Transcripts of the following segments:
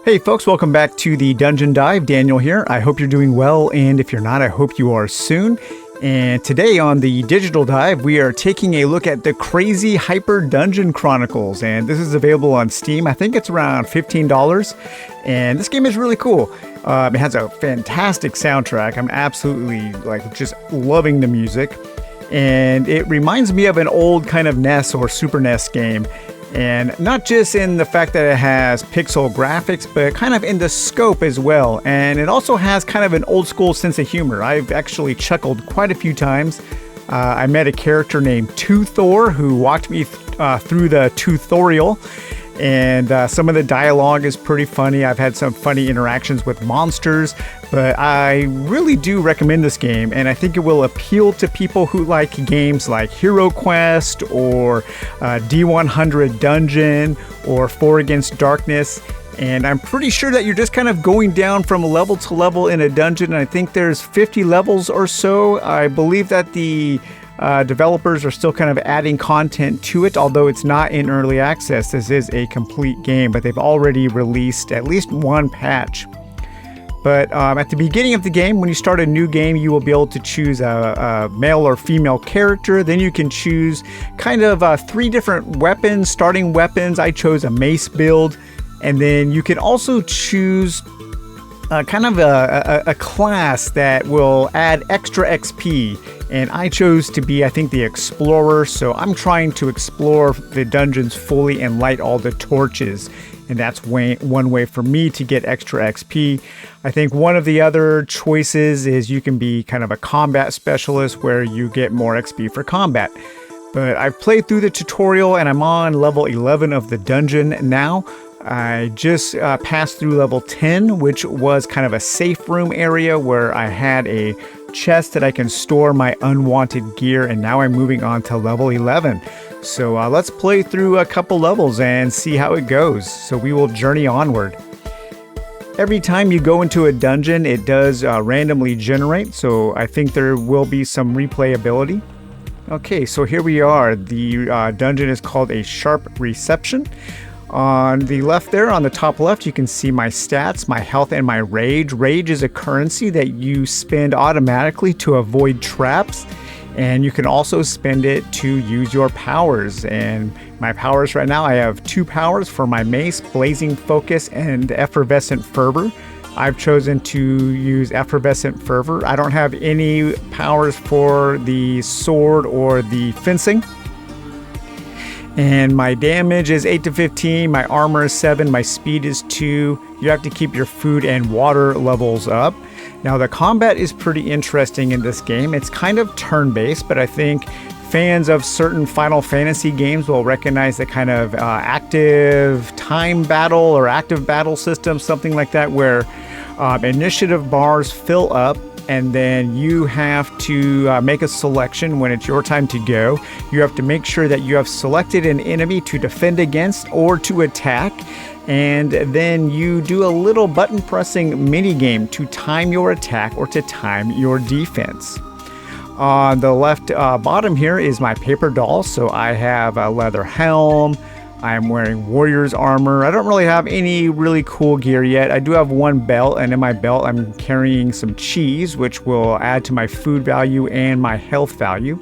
Hey folks, welcome back to the Dungeon Dive. Daniel here. I hope you're doing well, and if you're not, I hope you are soon. And today on the Digital Dive, we are taking a look at the Crazy Hyper Dungeon Chronicles, and this is available on Steam. I think it's around $15, and this game is really cool. It has a fantastic soundtrack. I'm absolutely just loving the music, and it reminds me of an old kind of NES or Super NES game. And not just in the fact that it has pixel graphics, but kind of in the scope as well. And it also has kind of an old school sense of humor. I've actually chuckled quite a few times. I met a character named Thor who walked me through the tutorial. And some of the dialogue is pretty funny. I've had some funny interactions with monsters, but I really do recommend this game, and I think it will appeal to people who like games like Hero Quest or D100 Dungeon or 4 Against Darkness. And I'm pretty sure that you're just kind of going down from level to level in a dungeon. I think there's 50 levels or so. I believe that the developers are still kind of adding content to it, although it's not in early access. This is a complete game, but they've already released at least one patch. But at the beginning of the game, when you start a new game, you will be able to choose a male or female character. Then you can choose kind of 3 different weapons, starting weapons. I chose a mace build. And then you can also choose kind of a class that will add extra XP. And I chose to be, I think, the explorer. So I'm trying to explore the dungeons fully and light all the torches. And that's one way for me to get extra XP. I think one of the other choices is you can be kind of a combat specialist where you get more XP for combat. But I've played through the tutorial and I'm on level 11 of the dungeon now. I just passed through level 10, which was kind of a safe room area where I had a chest that I can store my unwanted gear, and now I'm moving on to level 11. So let's play through a couple levels and see how it goes. So we will journey onward. Every time you go into a dungeon, it does randomly generate, so I think there will be some replayability. Okay, so here we are. The dungeon is called a Sharp Reception. On the left there, on the top left, you can see my stats, my health, and my rage. Rage is a currency that you spend automatically to avoid traps, and you can also spend it to use your powers. And my powers right now, I have 2 powers for my mace, Blazing Focus and Effervescent Fervor. I've chosen to use Effervescent Fervor. I don't have any powers for the sword or the fencing. And my damage is 8 to 15, my armor is 7, my speed is 2. You have to keep your food and water levels up. Now the combat is pretty interesting in this game. It's kind of turn-based, but I think fans of certain Final Fantasy games will recognize the kind of active time battle or active battle system, something like that, where initiative bars fill up. And then you have to make a selection when it's your time to go. You have to make sure that you have selected an enemy to defend against or to attack. And then you do a little button pressing mini game to time your attack or to time your defense. On the left bottom here is my paper doll. So I have a leather helm. I'm wearing warrior's armor. I don't really have any really cool gear yet. I do have 1 belt, and in my belt I'm carrying some cheese, which will add to my food value and my health value.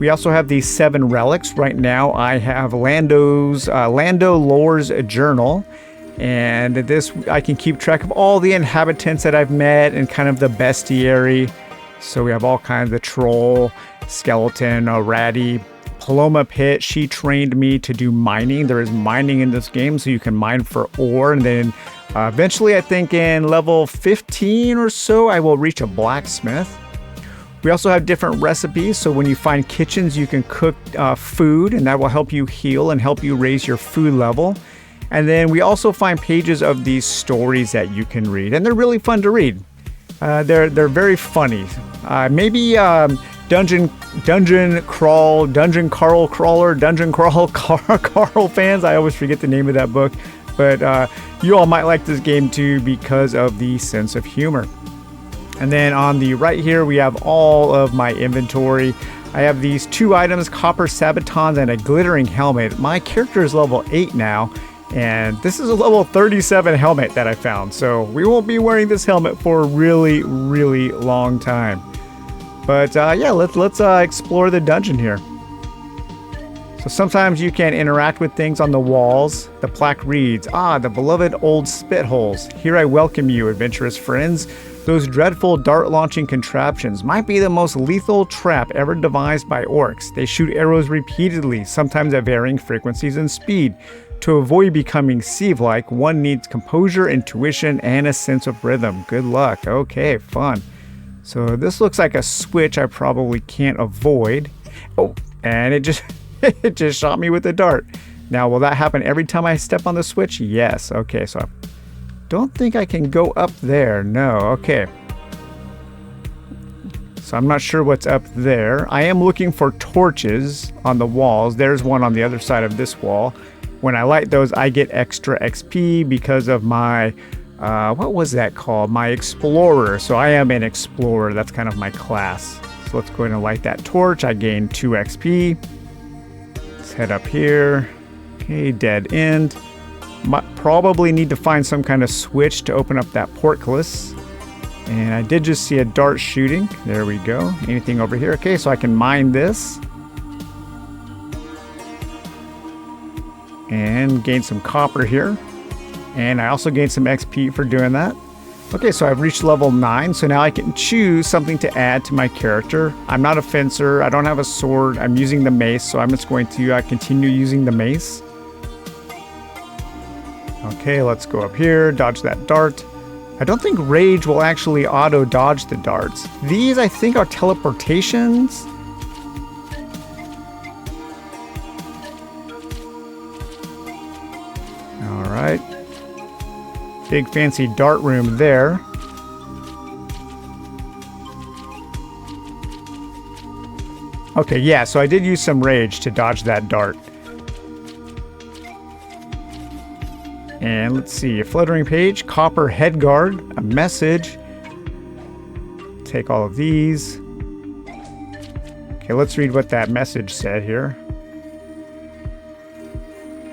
We also have these 7 relics. Right now I have Lando Lore's journal, and this I can keep track of all the inhabitants that I've met and kind of the bestiary. So we have all kinds of troll, skeleton, ratty, Paloma Pit. She trained me to do mining. There is mining in this game, so you can mine for ore. And then eventually, I think in level 15 or so, I will reach a blacksmith. We also have different recipes. So when you find kitchens, you can cook food, and that will help you heal and help you raise your food level. And then we also find pages of these stories that you can read, and they're really fun to read. They're very funny. Maybe Dungeon Carl fans. I always forget the name of that book, but you all might like this game too because of the sense of humor. And then on the right here, we have all of my inventory. I have these 2 items, copper sabatons and a glittering helmet. My character is level 8 now, And this is a level 37 helmet that I found, so we won't be wearing this helmet for a really, really long time. But yeah, let's explore the dungeon here. So sometimes you can interact with things on the walls. The plaque reads, "Ah, the beloved old spit holes. Here I welcome you, adventurous friends. Those dreadful dart-launching contraptions might be the most lethal trap ever devised by orcs. They shoot arrows repeatedly, sometimes at varying frequencies and speed. To avoid becoming sieve-like, one needs composure, intuition, and a sense of rhythm. Good luck." Okay, fun. So this looks like a switch I probably can't avoid. Oh, and it just it just shot me with a dart. Now, will that happen every time I step on the switch? Yes. Okay, so I don't think I can go up there. No. Okay. So I'm not sure what's up there. I am looking for torches on the walls. There's one on the other side of this wall. When I light those, I get extra XP because of my what was that called? My explorer. So I am an explorer. That's kind of my class. So let's go ahead and light that torch. I gain 2 XP. Let's head up here. Okay, dead end. Might probably need to find some kind of switch to open up that portcullis. And I did just see a dart shooting. There we go. Anything over here? Okay, so I can mine this. And gain some copper here. And I also gained some XP for doing that. Okay, so I've reached level 9, so now I can choose something to add to my character. I'm not a fencer, I don't have a sword, I'm using the mace, so I'm just going to continue using the mace. Okay, let's go up here, dodge that dart. I don't think rage will actually auto-dodge the darts. These, I think, are teleportations. All right. Big fancy dart room there. Okay, yeah, so I did use some rage to dodge that dart. And let's see, a fluttering page, copper head guard, a message. Take all of these. Okay, let's read what that message said here.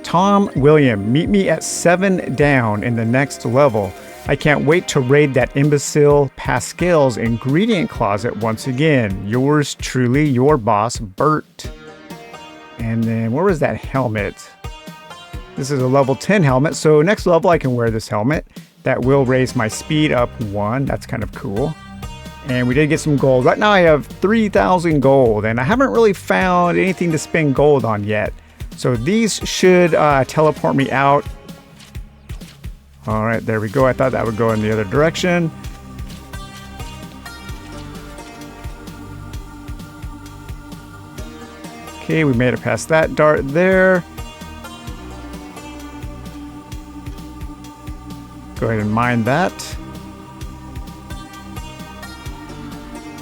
Tom William, meet me at 7 down in the next level. I can't wait to raid that imbecile Pascal's ingredient closet once again. Yours truly, your boss, Bert. And then where was that helmet? This is a level 10 helmet, so next level I can wear this helmet. That will raise my speed up 1. That's kind of cool. And we did get some gold. Right now I have 3,000 gold, and I haven't really found anything to spend gold on yet. So these should teleport me out. All right, there we go. I thought that would go in the other direction. Okay, we made it past that dart there. Go ahead and mine that.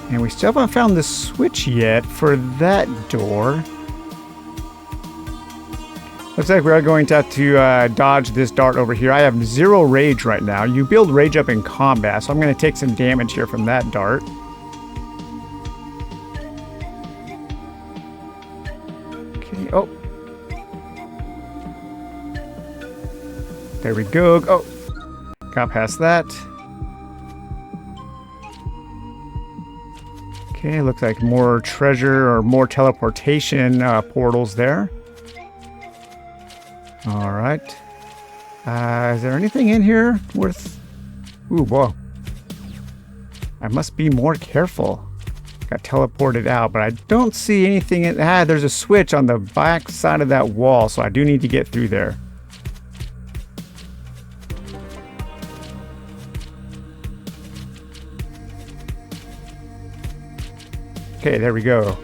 And we still haven't found the switch yet for that door. Looks like we're going to have to dodge this dart over here. I have 0 rage right now. You build rage up in combat, so I'm going to take some damage here from that dart. Okay, oh. There we go. Oh, got past that. Okay, looks like more treasure or more teleportation portals there. All right. Is there anything in here worth... Ooh, whoa. I must be more careful. Got teleported out, but I don't see anything in... there's a switch on the back side of that wall, so I do need to get through there. Okay, there we go.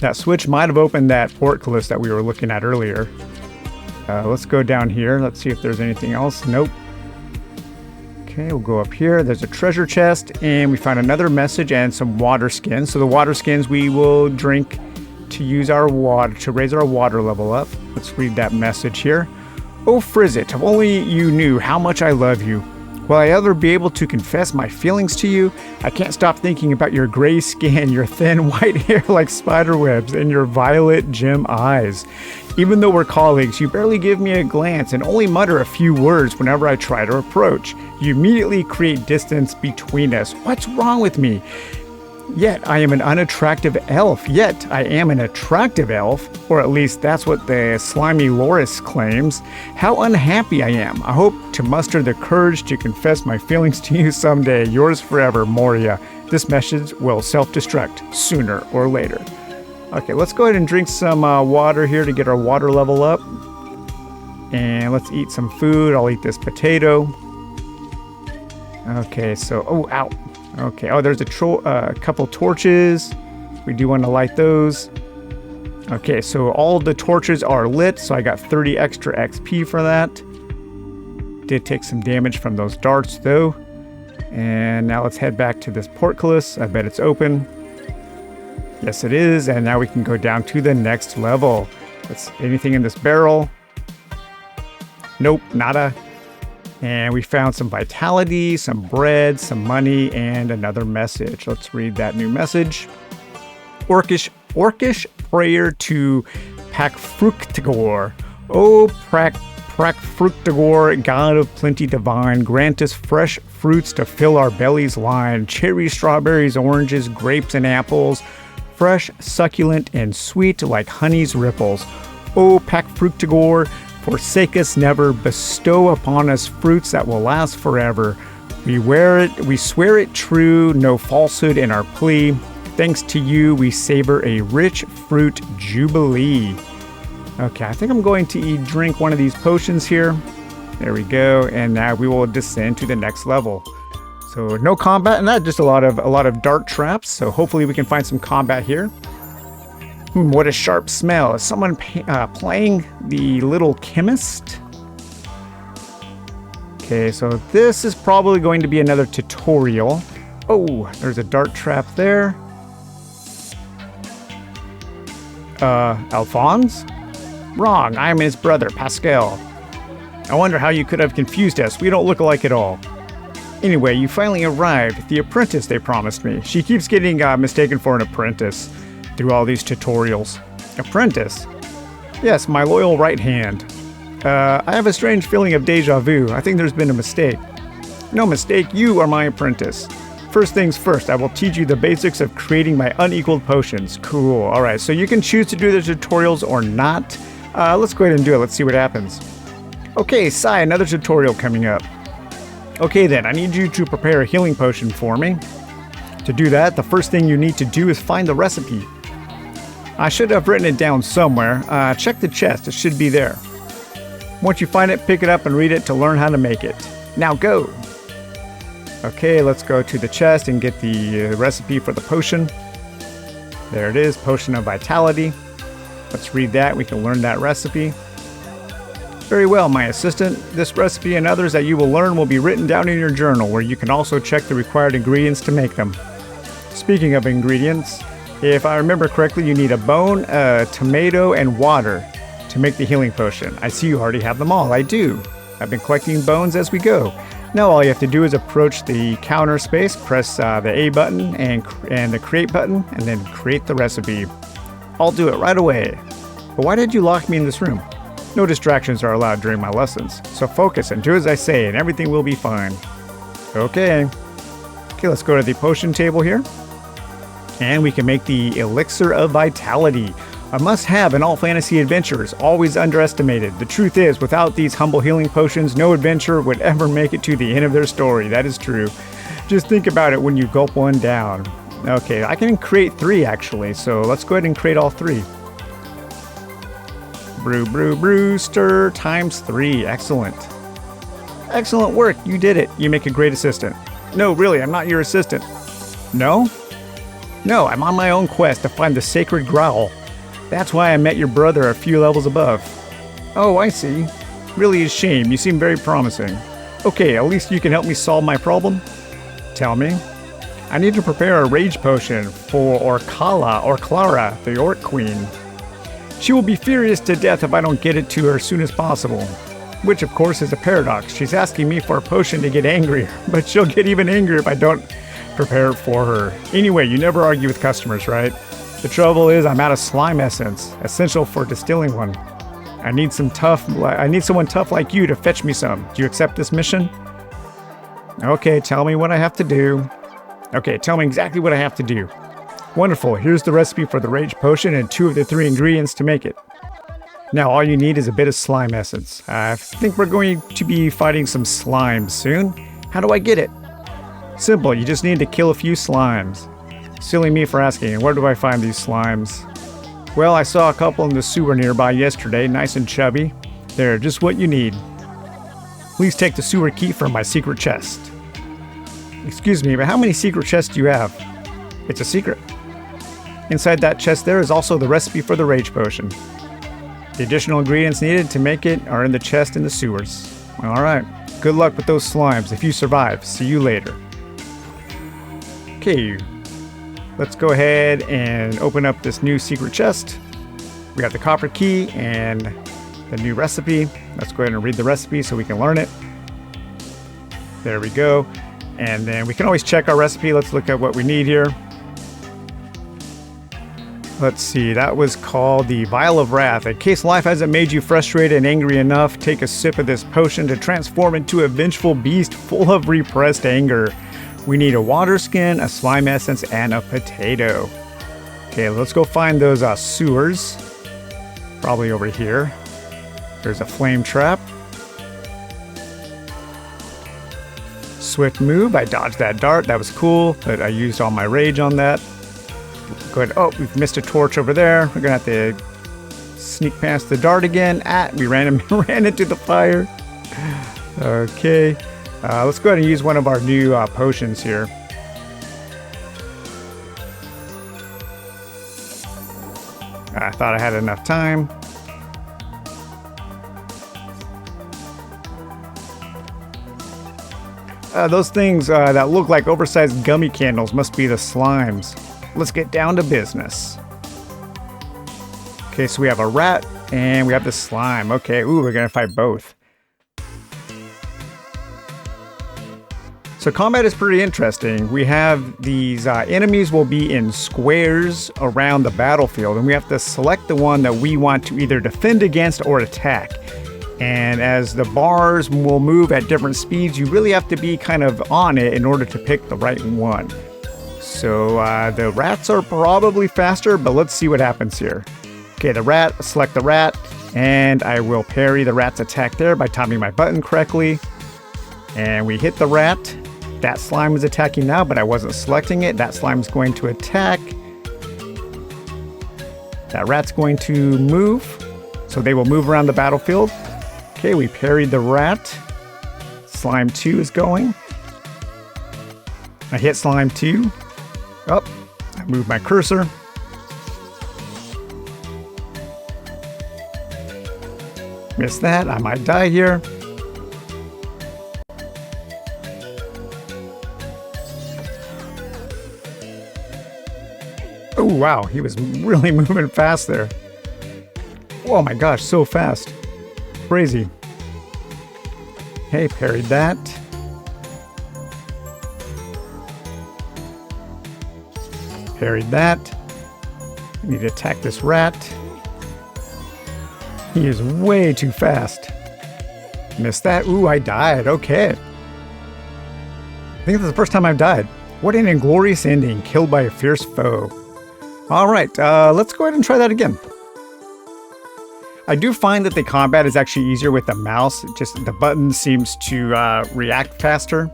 That switch might have opened that portcullis that we were looking at earlier. Let's go down here. Let's see if there's anything else. Nope. Okay, we'll go up here. There's a treasure chest, and we found another message and some water skins. So the water skins we will drink to use our water, to raise our water level up. Let's read that message here. Oh, Frizzit, if only you knew how much I love you. Will I ever be able to confess my feelings to you? I can't stop thinking about your gray skin, your thin white hair like spider webs, and your violet gem eyes. Even though we're colleagues, you barely give me a glance and only mutter a few words whenever I try to approach. You immediately create distance between us. What's wrong with me? Yet I am an unattractive elf. Yet I am an attractive elf, or at least that's what the slimy Loris claims. How unhappy I am. I hope to muster the courage to confess my feelings to you someday. Yours forever, Moria. This message will self-destruct sooner or later. Okay, let's go ahead and drink some water here to get our water level up. And let's eat some food. I'll eat this potato. Okay, so, oh, ow. Okay, oh, there's a couple torches. We do want to light those. Okay, so all the torches are lit, so I got 30 extra XP for that. Did take some damage from those darts, though. And now let's head back to this portcullis. I bet it's open. Yes, it is, and now we can go down to the next level. Anything in this barrel? Nope, nada. And we found some vitality, some bread, some money, and another message. Let's read that new message. Orcish prayer to Pakfruktagor. O Pakfruktagor, God of plenty divine, grant us fresh fruits to fill our bellies line. Cherries, strawberries, oranges, grapes, and apples. Fresh, succulent, and sweet like honey's ripples. O Pakfruktagor, forsake us never, bestow upon us fruits that will last forever. We swear it true, no falsehood in our plea. Thanks to you, we savor a rich fruit jubilee. Okay, I think I'm going to drink one of these potions here. There we go, and now we will descend to the next level. So no combat in that, just a lot of dart traps. So hopefully we can find some combat here. What a sharp smell. Is someone playing the little chemist? Okay, so this is probably going to be another tutorial. Oh, there's a dart trap there. Alphonse? Wrong, I'm his brother, Pascal. I wonder how you could have confused us. We don't look alike at all. Anyway, you finally arrived. The apprentice they promised me. She keeps getting mistaken for an apprentice through all these tutorials. Apprentice? Yes, my loyal right hand. I have a strange feeling of deja vu. I think there's been a mistake. No mistake, you are my apprentice. First things first, I will teach you the basics of creating my unequaled potions. Cool, alright, so you can choose to do the tutorials or not. Let's go ahead and do it, let's see what happens. Okay, Sai, another tutorial coming up. Okay then, I need you to prepare a healing potion for me. To do that, the first thing you need to do is find the recipe. I should have written it down somewhere. Check the chest, it should be there. Once you find it, pick it up and read it to learn how to make it. Now go! Okay, let's go to the chest and get the recipe for the potion. There it is, Potion of Vitality. Let's read that, we can learn that recipe. Very well, my assistant. This recipe and others that you will learn will be written down in your journal, where you can also check the required ingredients to make them. Speaking of ingredients, if I remember correctly, you need a bone, a tomato, and water to make the healing potion. I see you already have them all. I do. I've been collecting bones as we go. Now all you have to do is approach the counter space, press the A button and the create button, and then create the recipe. I'll do it right away. But why did you lock me in this room? No distractions are allowed during my lessons, so focus and do as I say and everything will be fine. Okay, let's go to the potion table here. And we can make the Elixir of Vitality. A must-have in all fantasy adventures, always underestimated. The truth is, without these humble healing potions, no adventurer would ever make it to the end of their story. That is true. Just think about it when you gulp one down. Okay, I can create 3 actually, so let's go ahead and create all 3. Brew, brew, brew, stir, times 3. Excellent. Excellent work, you did it. You make a great assistant. No, really, I'm not your assistant. No? No, I'm on my own quest to find the sacred growl. That's why I met your brother a few levels above. Oh, I see. Really a shame, you seem very promising. Okay, at least you can help me solve my problem? Tell me. I need to prepare a rage potion for Clara, the Orc Queen. She will be furious to death if I don't get it to her as soon as possible. Which, of course, is a paradox. She's asking me for a potion to get angrier, but she'll get even angrier if I don't prepare it for her. Anyway, you never argue with customers, right? The trouble is I'm out of slime essence, essential for distilling one. I need someone tough like you to fetch me some. Do you accept this mission? Okay, tell me what I have to do. Okay, tell me exactly what I have to do. Wonderful, here's the recipe for the rage potion and 2 of the 3 ingredients to make it. Now all you need is a bit of slime essence. I think we're going to be fighting some slimes soon. How do I get it? Simple, you just need to kill a few slimes. Silly me for asking, where do I find these slimes? Well, I saw a couple in the sewer nearby yesterday, nice and chubby. They're just what you need. Please take the sewer key from my secret chest. Excuse me, but how many secret chests do you have? It's a secret. Inside that chest there is also the recipe for the rage potion. The additional ingredients needed to make it are in the chest in the sewers. Alright, good luck with those slimes if you survive. See you later. Okay, let's go ahead and open up this new secret chest. We got the copper key and the new recipe. Let's go ahead and read the recipe so we can learn it. There we go. And then we can always check our recipe. Let's look at what we need here. Let's see, that was called the Vial of Wrath. In case life hasn't made you frustrated and angry enough, take a sip of this potion to transform into a vengeful beast full of repressed anger. We need a water skin, a slime essence, and a potato. Okay, let's go find those sewers. Probably over here. There's a flame trap. Swift move, I dodged that dart, that was cool, but I used all my rage on that. Go ahead. Oh, we've missed a torch over there. We're gonna have to sneak past the dart again. We ran into the fire. Okay, let's go ahead and use one of our new potions here. I thought I had enough time. Those things that look like oversized gummy candles must be the slimes. Let's get down to business. Okay, so we have a rat and we have the slime. Okay, ooh, we're gonna fight both. So combat is pretty interesting. We have these enemies will be in squares around the battlefield, and we have to select the one that we want to either defend against or attack. And as the bars will move at different speeds, you really have to be kind of on it in order to pick the right one. So the rats are probably faster, but let's see what happens here. Okay, the rat, select the rat, and I will parry the rat's attack there by timing my button correctly. And we hit the rat. That slime is attacking now, but I wasn't selecting it. That slime is going to attack. That rat's going to move, so they will move around the battlefield. Okay, we parried the rat. Slime 2 is going. I hit slime 2. Oh, I moved my cursor. Missed that. I might die here. Oh, wow. He was really moving fast there. Oh my gosh, so fast. Crazy. Hey, parried that. Parried that. I need to attack this rat. He is way too fast. Missed that. Ooh, I died. Okay. I think that's the first time I've died. What an inglorious ending. Killed by a fierce foe. Alright, let's go ahead and try that again. I do find that the combat is actually easier with the mouse. Just the button seems to react faster.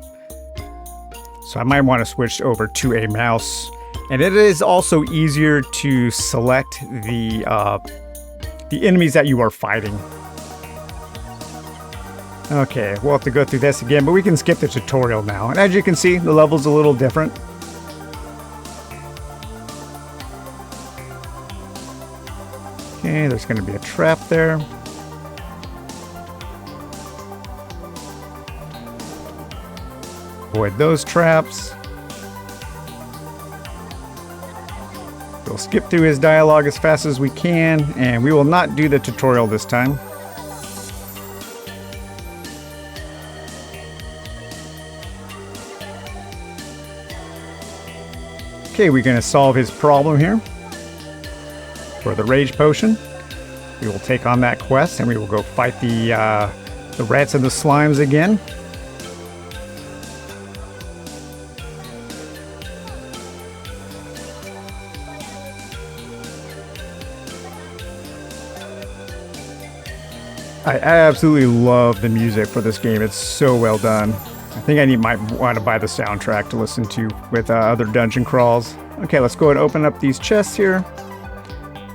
So I might want to switch over to a mouse. And it is also easier to select the enemies that you are fighting. Okay, we'll have to go through this again, but we can skip the tutorial now. And as you can see, the level's a little different. Okay, there's going to be a trap there. Avoid those traps. We'll skip through his dialogue as fast as we can, and we will not do the tutorial this time. Okay, we're going to solve his problem here. For the Rage Potion, we will take on that quest and we will go fight the rats and the slimes again. I absolutely love the music for this game. It's so well done. I think I might want to buy the soundtrack to listen to with other dungeon crawls. Okay, let's go and open up these chests here.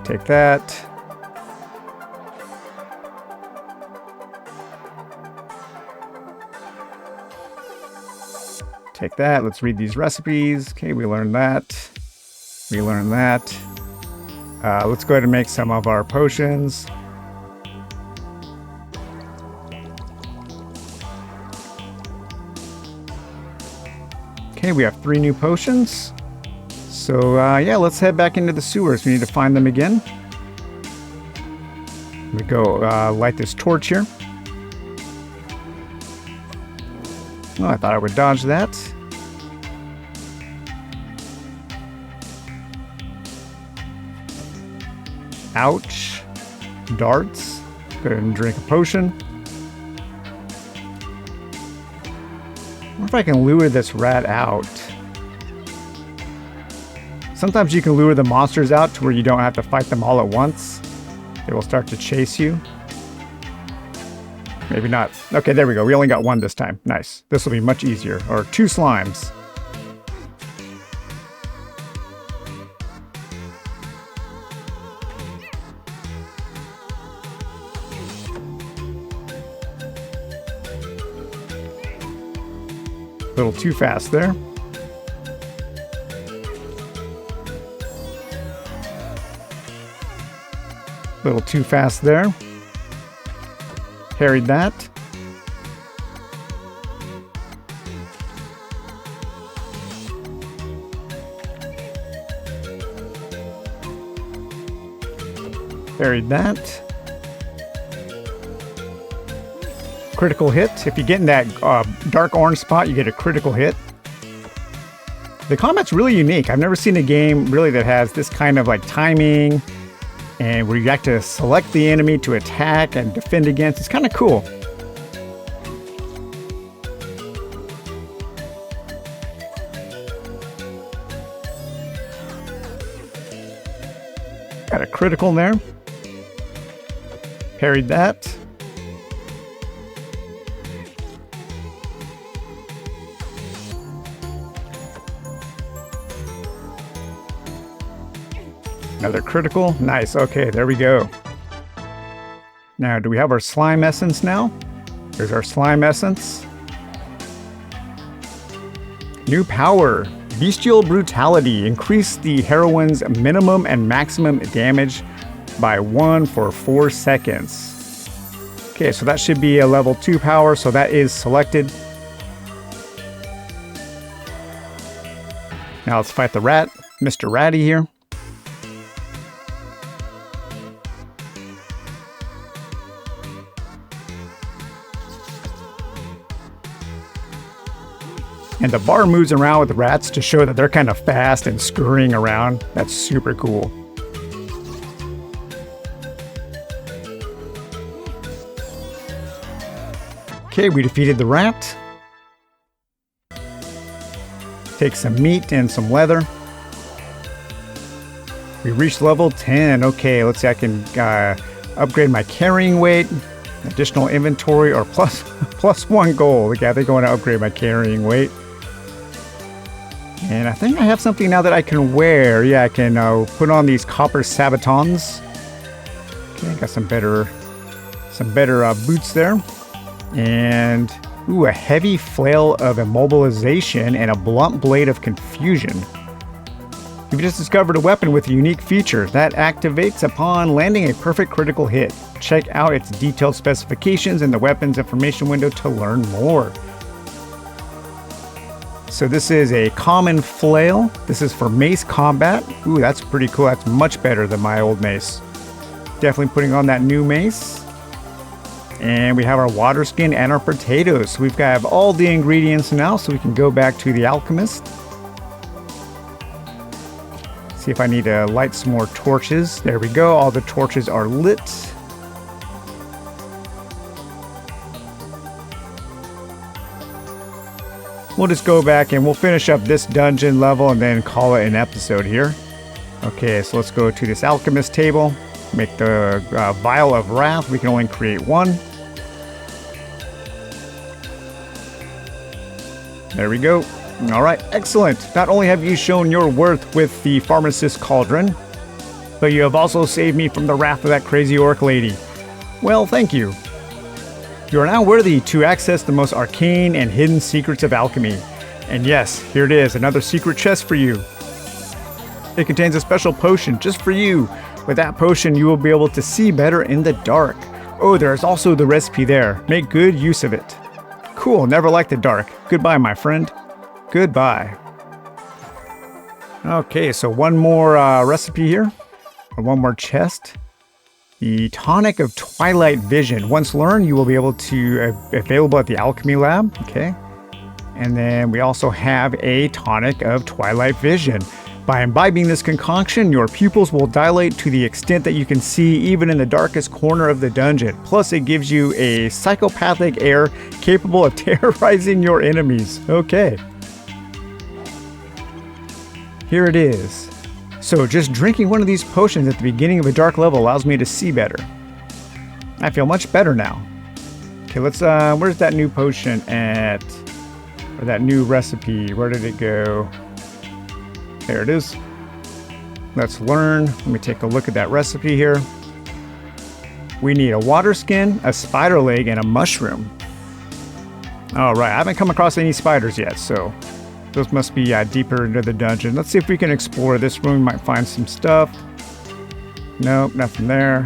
Take that. Take that. Let's read these recipes. Okay, we learned that. We learned that. Let's go ahead and make some of our potions. Okay, we have 3 new potions. So, yeah, let's head back into the sewers. We need to find them again. We go light this torch here. Oh, I thought I would dodge that. Ouch. Darts. Go ahead and drink a potion. I wonder if I can lure this rat out. Sometimes you can lure the monsters out to where you don't have to fight them all at once. They will start to chase you. Maybe not. Okay, there we go. We only got 1 this time. Nice. This will be much easier. Or 2 slimes. A little too fast there. A little too fast there. Parried that. Parried that. Critical hit. If you get in that dark orange spot, you get a critical hit. The combat's really unique. I've never seen a game really that has this kind of like timing and where you have to select the enemy to attack and defend against. It's kind of cool. Got a critical there. Parried that. Another critical. Nice. Okay, there we go. Now, do we have our slime essence now? There's our slime essence. New power. Bestial brutality. Increase the heroine's minimum and maximum damage by 1 for 4 seconds. Okay, so that should be a level 2 power, so that is selected. Now let's fight the rat. Mr. Ratty here. And the bar moves around with rats to show that they're kind of fast and scurrying around. That's super cool. Okay, we defeated the rat. Take some meat and some leather. We reached level 10. Okay, let's see, I can upgrade my carrying weight, additional inventory, or plus 1 gold. Yeah, they're going to upgrade my carrying weight. And I think I have something now that I can wear. Yeah, I can put on these copper sabatons. Okay, I got some better boots there. And ooh, a heavy flail of immobilization and a blunt blade of confusion. You've just discovered a weapon with a unique feature that activates upon landing a perfect critical hit. Check out its detailed specifications in the weapons information window to learn more. So this is a common flail. This is for mace combat. Ooh, that's pretty cool. That's much better than my old mace. Definitely putting on that new mace. And we have our water skin and our potatoes. So we've got all the ingredients now, so we can go back to the alchemist. see if I need to light some more torches. There we go. All the torches are lit. We'll just go back and we'll finish up this dungeon level and then call it an episode here. Okay, so let's go to this alchemist table. Make the vial of wrath. We can only create one. There we go. All right, excellent. Not only have you shown your worth with the pharmacist cauldron, but you have also saved me from the wrath of that crazy orc lady. Well, thank you. You are now worthy to access the most arcane and hidden secrets of alchemy. And yes, here it is, another secret chest for you. It contains a special potion just for you. With that potion, you will be able to see better in the dark. Oh, there's also the recipe there. Make good use of it. Cool, never liked the dark. Goodbye, my friend. Goodbye. Okay, so one more recipe here. Or one more chest. The Tonic of Twilight Vision. Once learned, you will be able to available at the Alchemy Lab. Okay. And then we also have a Tonic of Twilight Vision. By imbibing this concoction, your pupils will dilate to the extent that you can see even in the darkest corner of the dungeon. Plus, it gives you a psychopathic air capable of terrorizing your enemies. Okay. Here it is. So just drinking one of these potions at the beginning of a dark level allows me to see better. I feel much better now. Okay, let's, where's that new potion at? Or that new recipe, where did it go? There it is. Let's learn. Let me take a look at that recipe here. We need a water skin, a spider leg, and a mushroom. All right, I haven't come across any spiders yet, so those must be deeper into the dungeon. Let's see if we can explore this room. We might find some stuff. Nope, nothing there.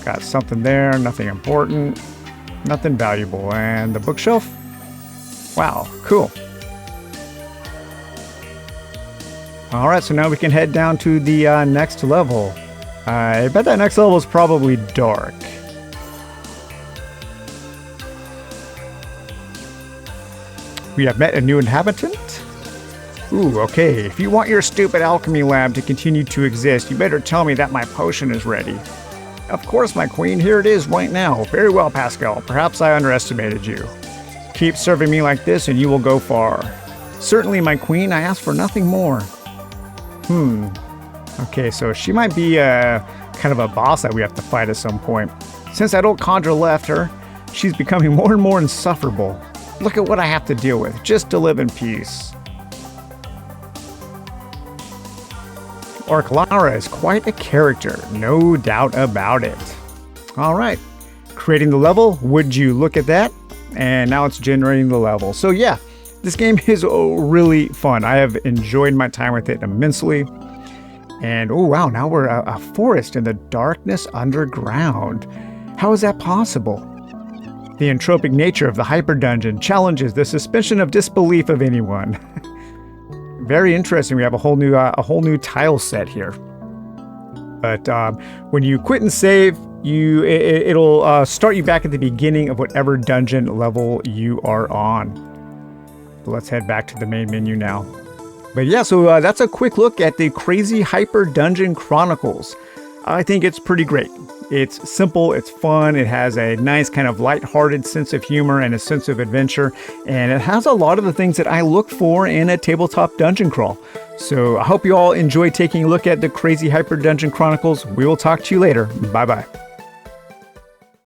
Got something there, nothing important. Nothing valuable. And the bookshelf? Wow, cool. All right, so now we can head down to the next level. I bet that next level is probably dark. We have met a new inhabitant. Ooh, okay. If you want your stupid alchemy lab to continue to exist, you better tell me that my potion is ready. Of course, my queen. Here it is right now. Very well, Pascal. Perhaps I underestimated you. Keep serving me like this and you will go far. Certainly, my queen. I ask for nothing more. Okay, so she might be kind of a boss that we have to fight at some point. Since that old Condra left her, she's becoming more and more insufferable. Look at what I have to deal with just to live in peace. Orc Lara is quite a character, no doubt about it. All right, creating the level, would you look at that? And now it's generating the level. So yeah, this game is really fun. I have enjoyed my time with it immensely. And oh wow, now we're a forest in the darkness underground. How is that possible? The entropic nature of the hyper dungeon challenges the suspension of disbelief of anyone. Very interesting. We have a whole new tile set here. But when you quit and save, it'll start you back at the beginning of whatever dungeon level you are on. Let's head back to the main menu now. But yeah, so that's a quick look at the Crazy Hyper Dungeon Chronicles. I think it's pretty great. It's simple, it's fun, it has a nice kind of lighthearted sense of humor and a sense of adventure, and it has a lot of the things that I look for in a tabletop dungeon crawl. So I hope you all enjoy taking a look at the Crazy Hyper Dungeon Chronicles. We will talk to you later. Bye-bye.